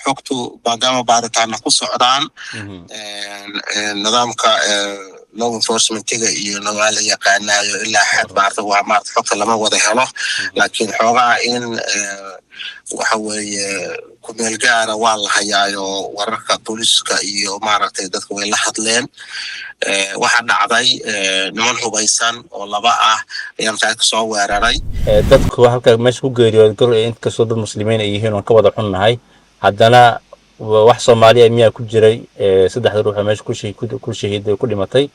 حكتو بعدما بارتانا كسعودان نظامك law enforcement tiga iyo nawaal yaqaanayo ilaa xad baarta waa maarta xogta lama wada helo laakiin xogaa in waxa weeye ku meel gaar ah waa la hayaayo wararka booliska iyo maaragtay dadka way la hadleen waxa dhacday niman hubaysan oo laba ah ayaan ka soo weeraray dadku halka meesha ku geeriyooday gor ee inta soo dad muslimiin ay yihiin oo ka wada xunnahay haddana wax Soomaaliya miyaa ku jiray saddex ruux oo meesha ku shahiiday ku dhimatay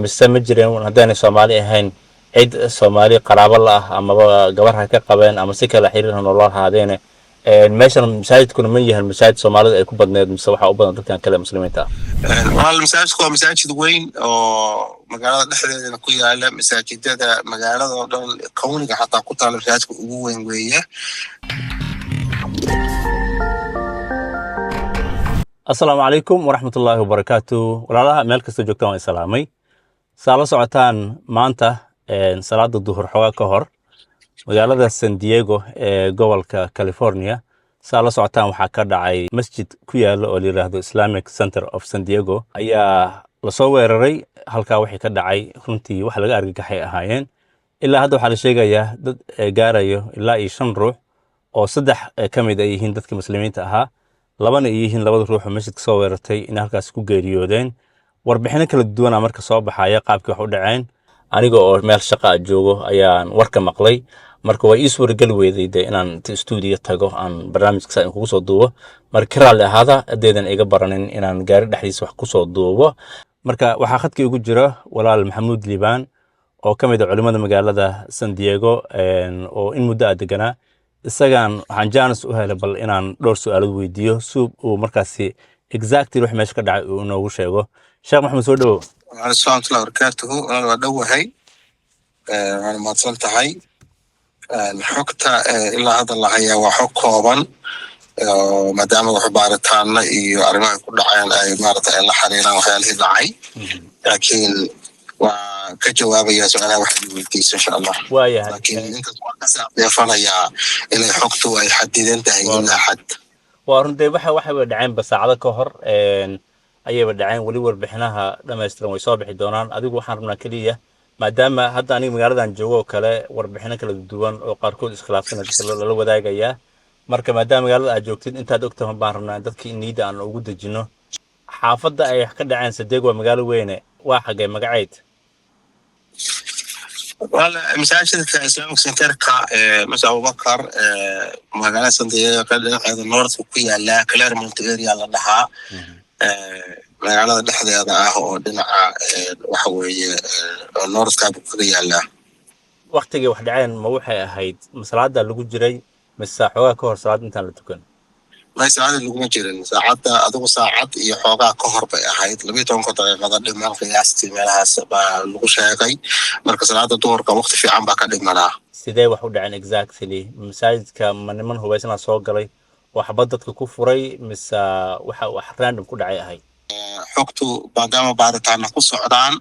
mise ma jireen haddana Soomaali ahayn cid Soomaali qaraabo la ah ama gabar ha ka qabeen ama si kala xiriir nolol haadeen meeshan masaajidkuna ma yahay masaajid Soomaalida ay ku badneed mise waxa u badan dadkan kale muslimiinta wal masaajidku waa masaajid weyn oo magaalada dhexdeeda ku yaala masaajidada magaalada oo dhan kawniga xataa ku taal masaajidka ugu weyn weeye السلام عليكم ورحمة الله وبركاته ولا مeel kasta joogtaan waan salaamay saala socotaan maanta salaada duhur xogaa ka hor magaalada San Diego ee gobolka California saala socotaan waxa ka dhacay masjid ku yaalo oo la yiraahdo Islamic Center of San Diego ayaa la soo weeraray halka wixii ka dhacay runtii wax laga argagaxay ahaayeen ilaa hadda waxa la sheegayaa dad gaarayo ilaa 5 ruux oo saddex kamid ay yihiin dadka muslimiinta ahaa labana yihiin labada ruux oo masjidka soo weerartay in halkaas ku geeriyoodeen warbixino kala duwan marka soo baxaya qaabkii wax u dhaceen aniga oo meel shaqo joogo ayaan warka maqlay marka way is wargal weeday inaan studio tago aan barnaamijka saan kugu soo duubo marka raali ahaada adeedan iga baranin inaan gaari dhaxdiis wax ku soo duubo marka waxa khadkii ugu jira walaal Maxamuud Liibaan oo kamid ah culimada magaalada San Diego oo in muddo deganaa isagaan waxaan jaanis u helay bal inaan dhowr su'aalo weydiiyo suub uu markaasi exactly wax meesha ka dhacay uu noogu sheego Sheekh Maxamed soo dhawo Assalamu alaykum waa dhawahay aan maadsan tahay xogta ilaa hadda la hayaa waa xog kooban maadaama wax baaritaana iyo arrimaha ku dhacayaan ay maaragtay la xiriiraan waxyaalihii dhacay laakiin waa ka jawaabaya su'aalaha waxa weydiisay insha Allah laakiin inta ka saabsanaya inay xogtu ay xadidan tahay ilaa xad waa runtii waxa dhaceen basaacada ka hor ayay dhaceen wali warbixinaha dhameystiran way soo bixi doonaan adigu waxaan rabnaa kaliya maadaama hadda aniga magaaladan joogo kale warbixino kala duwan oo qaarkood iskhilaafsan la wadaagaya marka maadaama magaalada aad joogtid intaad ogtahay baan rabnaa dadkii niida aan ugu dajino xaafadda ay ka dhaceen Sadeeg waa magaalo weyn waa xagee magaceed wala masaajidka Islamic Centerka Masjid Abubakar magaalada San Diego ka dhacay north ku yaala Claremont area la dhahaa magaalada dhexdeeda ah oo dhinaca waxa weeye north ka ku yaala waqtiga wax dhaceen ma waxay ahayd masalaada lagu jiray mise xogaa ka hor salaad intaan la tukan ma saacad lagu jirin saacada adigu saacad iyo xogaa ka hor bay ahayd 12 daqiiqada dhiman qiyaastii meelahaas baa lagu sheegay marka salaada duhurka waqti fiican baa ka dhimanaa sidee wax u dhaceen exactly masaajidka niman hubaysan soo galay waxba dadka ku furay mise waxa wax random ku dhacay ahayd xogtu baadama baaritaana ku socdaan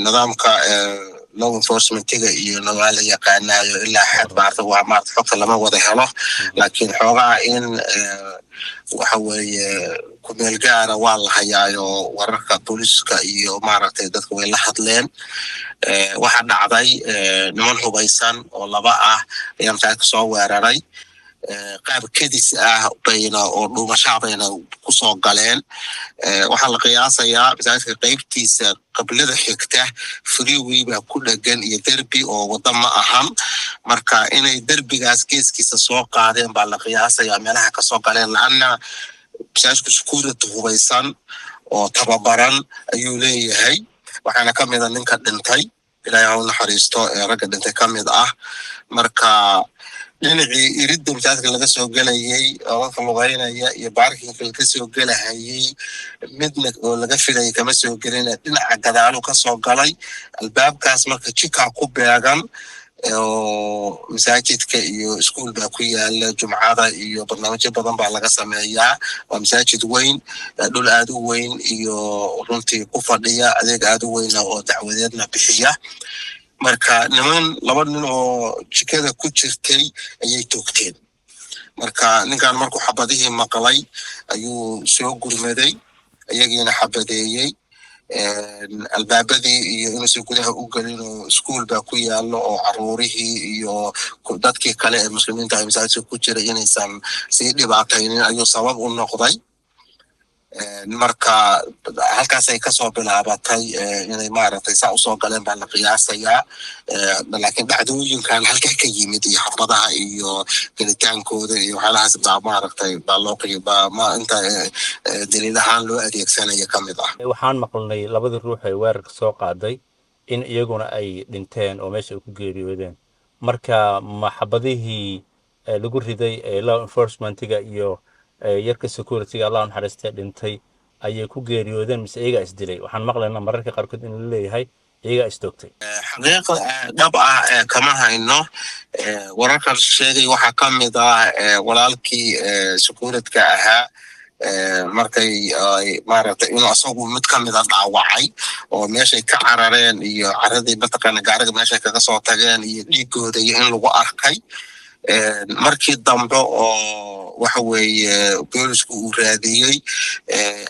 nidaamka law enforcement tiga iyo nawaal yaqaanayo ilaa xad baarta waa maarta xogta lama wada helo laakiin xogaa in waxa weeye ku meel gaar ah waa la hayaayo wararka booliska iyo maaragtay dadka way la hadleen waxa dhacday niman hubaysan oo laba ah ayaan ka soo weeraray qaab kadis ah bayna oo dhuumashaadayna ku soo galeen waxa la qiyaasayaa masaajidka qaybtiisa qablada xigta freeway baa ku dhagan iyo derbi oo wada ma ahan marka inay derbigaas geeskiisa soo qaadeen baa la qiyaasayaa meelaha ka soo galeen laana masaajidku security hubaysan oo tababaran ayuu leeyahay waxaana kamid ah ninka dhintay ilaahay u naxariisto ragga dhintay kamid ah marka dhinacii iridda masaajidka laga soo galayay oo ka lugaynaya iyo baarkinka laga soo galahayay midna oo laga filay kama soo gelin dhinaca gadaalo ka soo galay albaabkaas marka jika ku beegan oo masaajidka iyo iskuul baa ku yaala jumcada iyo barnaamijyo badan baa laga sameeyaa waa masaajid weyn dhul aad u weyn iyo runtii ku fadhiya adeeg aad u weyn oo dacwadeedna bixiya marka niman laba nin oo jikada ku jirtay ayay toogteen marka ninkan markuu xabadihii maqlay ayuu soo gurmaday iyagiina xabadeeyey albaabadii iyo inuusan gudaha u gelin oo iskuul baa ku yaalo oo caruurihii iyo dadkii kale ee muslimiinta ay masaajidka ku jiray inaysan sii dhibaataynin ayuu sabab u noqday marka halkaasay kasoo bilaabatay inay maaragtay saa usoo galeen baa la qiyaasayaa laakiin dhacdooyinkan halka ka yimid iyo xabadaha iyo gelitaankooda iyo waxyaalahaas baa maaragtay baa loo qiibaa ma inta daliil ahaan loo adeegsanaya ka mid ah waxaan maqalnay labadii ruux ee weerarka soo qaaday in iyaguna ay dhinteen oo meesha ay ku geeriyoodeen marka maxabadihii lagu riday law enforcementiga iyo yarka securityga Allah naxariistay dhintay ayay ku geeriyoodeen mise iyaga isdilay waxaan maqlaynaa mararka qaarkood in la leeyahay iyaga isdoogtay xaqiiqo dhab ah kama hayno wararka sheegay waxaa ka mid ah walaalkii securityga ahaa markay maaragtay inuu asagu mid ka mid a dhaawacay oo meeshay ka carareen iyo caradii mataqaana gaariga meeshay kaga soo tageen iyo dhiigooda iyo in lagu arkay markii dambe oo waxa weeye boolisku uu raadiyey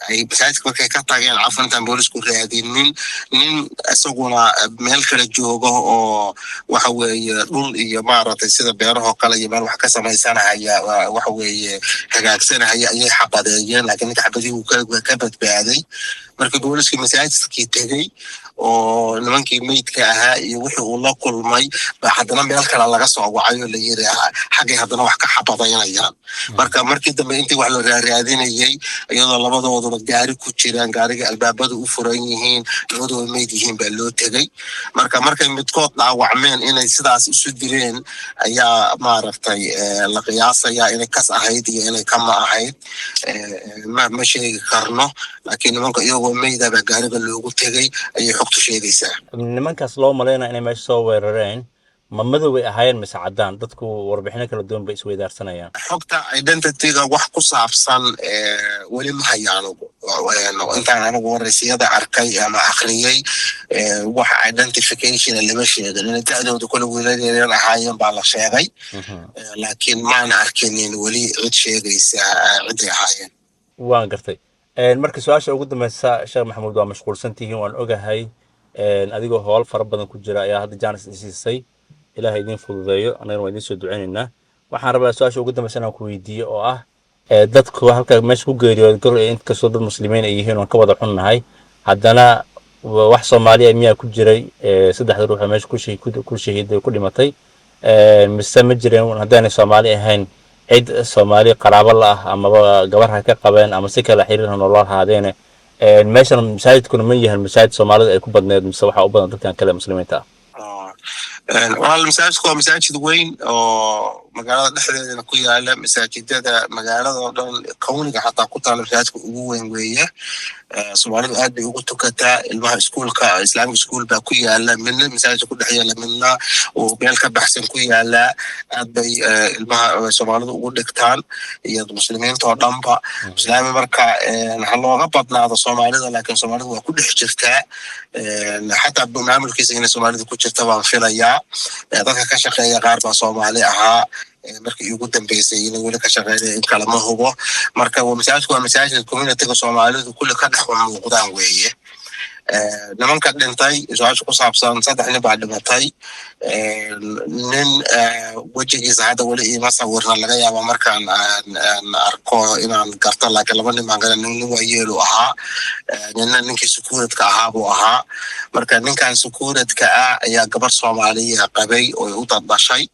ay masaajidka markay ka tageen cafintan boolisku raadinin nin isaguna meel kala joogo oo waxa weeye dhul iyo maaragtay sida beerahoo kale iyo meel wax ka samaysanahaya waxa weeye hagaagsanahaya ayay xabadeeyeen laakiin ninka xabadihii uu ka badbaaday markii booliskii masaajidkii tegey oo nimankii meydka ahaa iyo wixii uu la kulmay ba haddana meel kale laga soo wacay oo la yiri xaggay haddana wax ka xabadaynayaan marka markii dambe intii wax la raadinayay iyadoo labadooduba gaari ku jiraan gaariga albaabada u furan yihiin labadooda meyd yihiin baa loo tegey marka markay midkood dhaawacmeen inay sidaas isu dileen ayaa maaragtay la qiyaasayaa inay kas ahayd iyo inay kama ahayd ma sheegi karno laakiin nimanka iyagoo meydaba gaariga loogu tegey ayay xogtu sheegaysaa nimankaas loo maleynaa inay meesha soo weerareen ma madow ay ahaayeen mise caddaan dadku warbixino kala duwan bay isweydaarsanayaan xogta identityga wax ku saabsan weli ma hayaan intaan anigu waraysiyada arkay ama akhriyey wax identification lama sheegin inay da'dooda kula wiiladeedan ahaayeen baa la sheegay laakiin maana arkinin weli cid sheegaysa ciday ahaayeen waan gartay marka su-aasha ugu dambaysa sheekh maxamuud waa mashquulsan tihiin waan ogahay adigoo howl fara badan ku jira ayaa hadda jaanis isiisay ilaahay idin fududeeyo annagana waan idiin soo ducaynaynaa waxaan rabaa su-aasha ugu dambaysa inaan ku weydiiyo oo ah dadku halka meesha ku geeriyooda gor inkastoo dad muslimiin ay yihiin oon ka wada xunnahay haddana wax soomaaliya miyaa ku jiray saddexda ruux meesha ku shahiiday ku dhimatay mise ma jireen haddaanay soomaali ahayn cid soomaali qaraabo la ah amaba gabar ha ka qabeen ama si kale xiriir ha nolol haadeene meeshan masaajidkuna ma yahan masaajid soomaalida ay ku badneed mise waxaa u badan dadkan kale muslimiinta wal masaajidku waa masaajid weyn oo magaalada dhexdeedana ku yaala masaajidada magaalada oo dhan kowniga xataa ku taala masaajidka ugu weyn weeye soomaalidu aad bay ugu tukataa ilmaha iskuulka islaamic school baa ku yaala midna masaajidka ku dhex yaala midna oo meel ka baxsan ku yaala aad bay ilmaha soomaalidu ugu dhigtaan iyo muslimiinta oo dhanba islaami marka ha looga badnaado soomaalida laakiin soomaalidu waa ku dhex jirtaa xataa maamulkiisa inay soomaalida ku jirta baan filayaa dadka ka shaqeeya qaar baa soomaali ahaa markii ugu dambeysay inay weli ka shaqeynaya in kale ma hubo marka masaajidku waa masaajid communityga soomaalidu kulli ka dhex muuqdaan weeye nimanka dhintay su-aasha ku saabsan 3 nin baa dhimatay nin wejigiisa hadda weli iima sawirna laga yaaba markaan arko inaan garto laakiin 2 nin baan garan nin waa yeelu ahaa ninna ninkii sukuuradka ahaa buu ahaa marka ninkan sukuuradka ah ayaa gabar soomaaliya qabay oo u dadbashay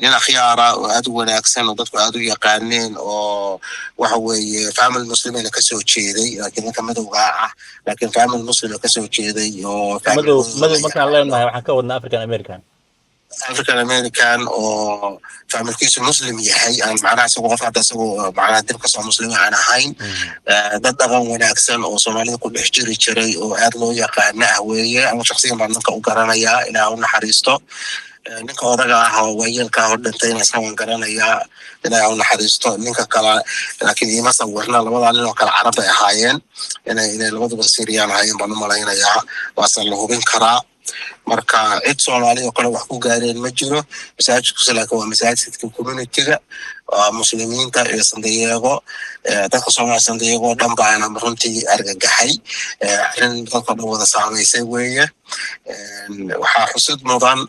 nin akhyaara oo aad u wanaagsan oo dadku aad u yaqaaneen oo waxa weeye family muslimina ka soo jeeday laakiin ninka madowga ah laakiin family muslim ka soo jeeday oo madow markaan leenahay waxaan ka wadnaa African American oo familkiisu muslim yahay aan macnaha isagoo qof hadda isagoo macnaha dib ka soo muslima aan ahayn dad dhaqan wanaagsan oo soomaalida ku dhex jiri jiray oo aad loo yaqaana ah weeye ama shakhsiyan baan ninka u garanayaa ilaa u naxariisto ninka odaga ah oo waayeelka ah oo dhintay inaan isna waan garanayaa ilaa u naxariisto ninka kale laakiin iima sawirna labadaa nin oo kale carab ay ahaayeen inay labaduba Syrian ahaayeen baan u malaynayaa waase la hubin karaa marka cid Soomaali oo kale wax ku gaareen ma jiro masaajidku laakiin waa masaajidka communityga muslimiinta iyo San Diego dadka Soomaaliya San Diego dhan baana runtii argagaxay arrin dadka dhan wada saameysay weeye waxaa xusid mudan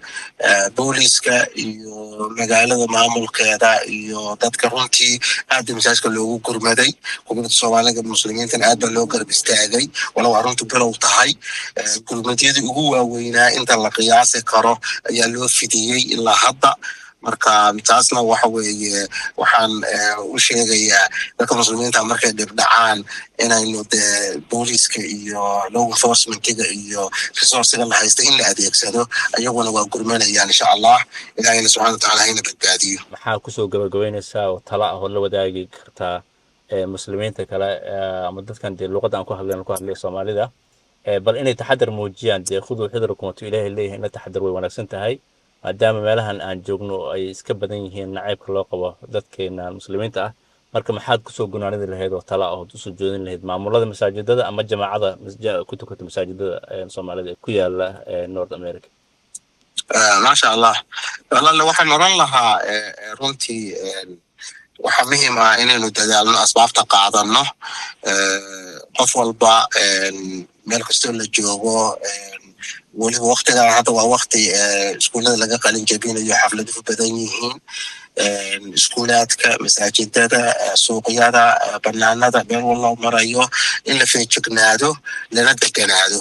booliska iyo magaalada maamulkeeda iyo dadka runtii aad masaajidka loogu gurmaday kumanada Soomaaliga muslimiintan aad baa loo garab istaagay walow arrintu bilow tahay gurmadyadii ugu waaweynaa inta la qiyaasi karo ayaa loo fidiyey ilaa hadda marka taasna waxa weeye waxaan u sheegayaa dadka muslimiinta markay dhib dhacaan inaynu booliska iyo law enforcement-iga iyo resource-ga la haysta in la adeegsado ayaguna waa gurmanayaan insha Allah ilaahayna subxaanahu wa ta'aala hayna badbaadiyo maxaa kusoo gabagabeynaysaa oo tala ah oo la wadaagi kartaa muslimiinta kale ama dadkan dee luqadda aan ku hadlay Soomaalida bal inay taxadar muujiyaan dee khuduu xidrukum wa ilaahay leeyahay in taxadar way wanaagsan tahay maadaama meelahan aan joogno ay iska badan yihiin nacaybka loo qabo dadkeena muslimiinta ah marka maxaad kusoo gunaanidi lahayd oo tala ah oo usoo joodin lahayd maamulada masaajidada ama jamaacada ku tukata masaajidada Soomaalida ku yaala North America maasha Allah wallahi waxaan oran lahaa runtii waxa muhiim ah inaynu dadaalno asbaabta qaadano qof walba meel kastoo la joogo waliba waqtigan hadda waa waqti iskuulada laga qalin jabinayo xafladuhu badan yihiin iskuulaadka masaajidada suuqyada banaanada meel walba marayo in la feejignaado lana deganaado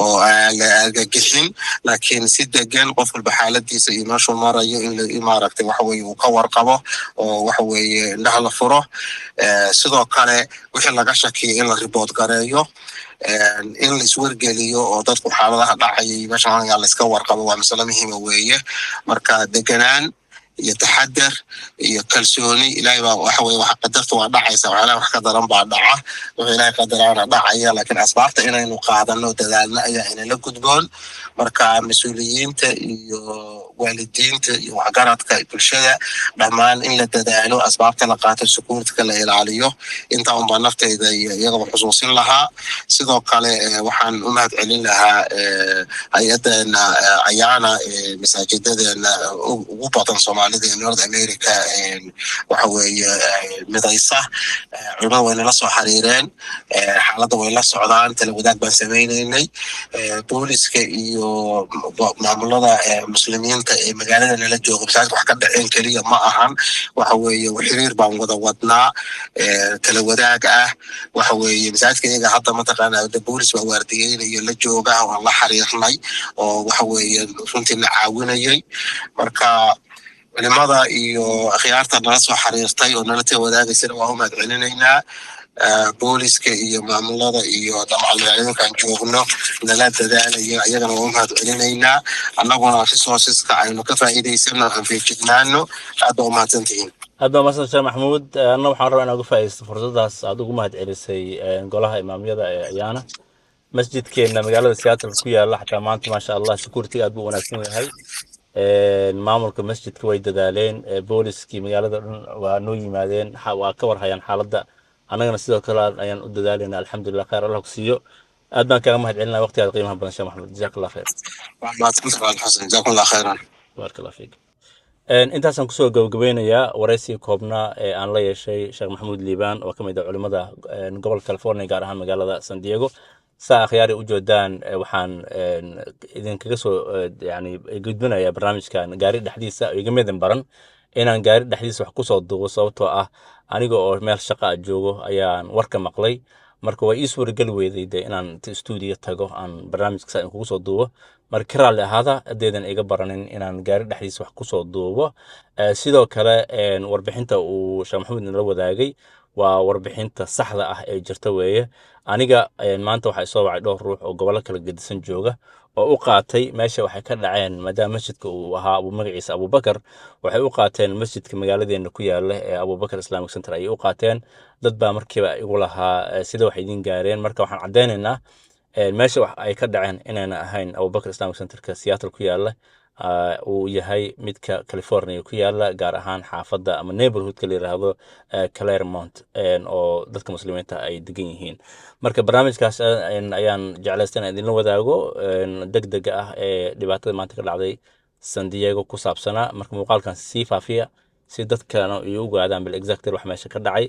oo la argagixin laakiin si degan qof walba xaaladiisa iyo meeshuu marayo in la imaaragtay waxa weeye uu ka warqabo oo waxa weeye indhaha la furo sidoo kale wixii laga shakiyo in la report gareeyo in la iswargeliyo oo dadku xaaladaha dhacaya meeshan la iska warqabo waa mas'alo muhiim weeye marka deganaan iyo taxadar iyo kalsooni ilaahay baa waxa weeye waxa qadartu waa dhacaysa waxa wax ka daran baa dhaca waxa ilaahay qadaraana dhacaya laakiin asbaabta inaynu qaadano dadaalna ayaa inala gudboon marka mas'uuliyiinta iyo waalidiinta iyo waxgaradka bulshada dhammaan in la dadaalo asbaabta la qaato security la ilaaliyo inta un baa naftayda iyaga xusuusin lahaa sidoo kale waxaan u mahad celin lahaa hay'adana ayaana masaajidadeena ugu badan Soomaalida ee North America waxa weeye midaysa culimada way la soo xariireen xaaladda way la socdaan tala wadaag baan sameeynay booliska iyo maamulada muslimiinta ee magaalada nala jooga masaajidka wax ka dhaceen kaliya ma ahan waxa weeye xiriir baan wada wadnaa tala wadaag ah waxa weeye masaajidka iyaga hadda mataqaanaa boolis waa waardiyeynaya la jooga oo la xariirnay oo waxa weeye runtii la caawinayay marka culimada iyo akhyaarta nala soo xariirtay oo nala tala wadaagaysana waa u mahad celinaynaa booliska iyo maamulada iyo dhammaanayinkan joogno nala dadaalaya ayagana waa u mahad celinaynaa annaguna resourceska aynu ka faa'iidaysano aan feejignaano aad baa u mahadsantihiin hadda masan Sheekh Maxamuud anna waxaan rabaa inaan uga faa'iidaysto fursadaas aad ugu mahad celisay golaha imaamiyada ee ayaana masjidkeena magaalada Seattle ku yaala xataa maanta ma sha Allah security aad buu wanaagsan yahay maamulka masjidka way dadaaleen booliskii magaalada dhan waa noo yimaadeen waa ka warhayaan xaaladda anagana sidoo kale ayaan u dadaaleyna alxamdulillah khayr Allah ku siiyo aad baan kaaga mahad celinaa waqtigaada qiimaha badan Sheekh Maxamuud jazakallahu khayr jazakallahu khayran barakallahu fiik intaasaan kusoo gabagabeynayaa waraysiga koobnaa ee aan la yeeshay Sheekh Maxamuud Liibaan oo kamid ah culimada gobolka California gaar ahaan magaalada San Diego saa akhyaari u joodaan waxaan idinkaga soo yani gudbinayaa barnaamijkan gaari dhexdiisa iga midan baran inaan gaari dhexdiisa wax kusoo duubo sababtoo ah aniga oo meel shaqo joogo ayaan warka maqlay marka way ii suuragal weyday inaan studio tago aan barnaamijka aan kugu soo duubo marka raali ahaada adeedan iga baranin inaan gaari dhexdiisa wax kusoo duubo sidoo kale warbixinta uu Sheekh Maxamuud nala wadaagay waa warbixinta saxda ah ee jirta weeye aniga maanta waxa soo wacay dhowr ruux oo gobol kala gedisan jooga oo u qaatay meesha waxay ka dhaceen maadaama masjidka uu ahaa magaciisa Abubakar waxay u qaateen masjidka magaaladeena ku yaala ee Abubakar Islamic Center ay u qaateen dad baa markiiba igu lahaa sida wax idin gaareen marka waxaan cadeynaynaa meesha wax ay ka dhaceen inayna ahayn Abubakar Islamic Center-ka Seattle ku yaala uu yahay midka California ku yaala gaar ahaan xaafadda ama neighborhood-ka la yiraahdo Claremont oo dadka muslimiinta ay degan yihiin marka barnaamijkaas ayaan jeclaystay inaan idinla wadaago degdega ah ee dhibaatada maanta ka dhacday San Diego ku saabsanaa marka muuqaalkan sii faafiya si dadkana ay u ogaadaan bil exactly wax meesha ka dhacay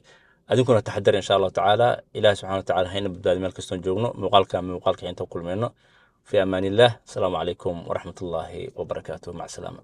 adinkuna taxadar insha Allah tacaala ilaahi subxaanahu wa tacaala hayna badbaadi meel kastoon joogno muuqaalka inta kulmayno fi amaanillah asalaamu calaykum waraxmatullaahi wabarakaatuh mac salaama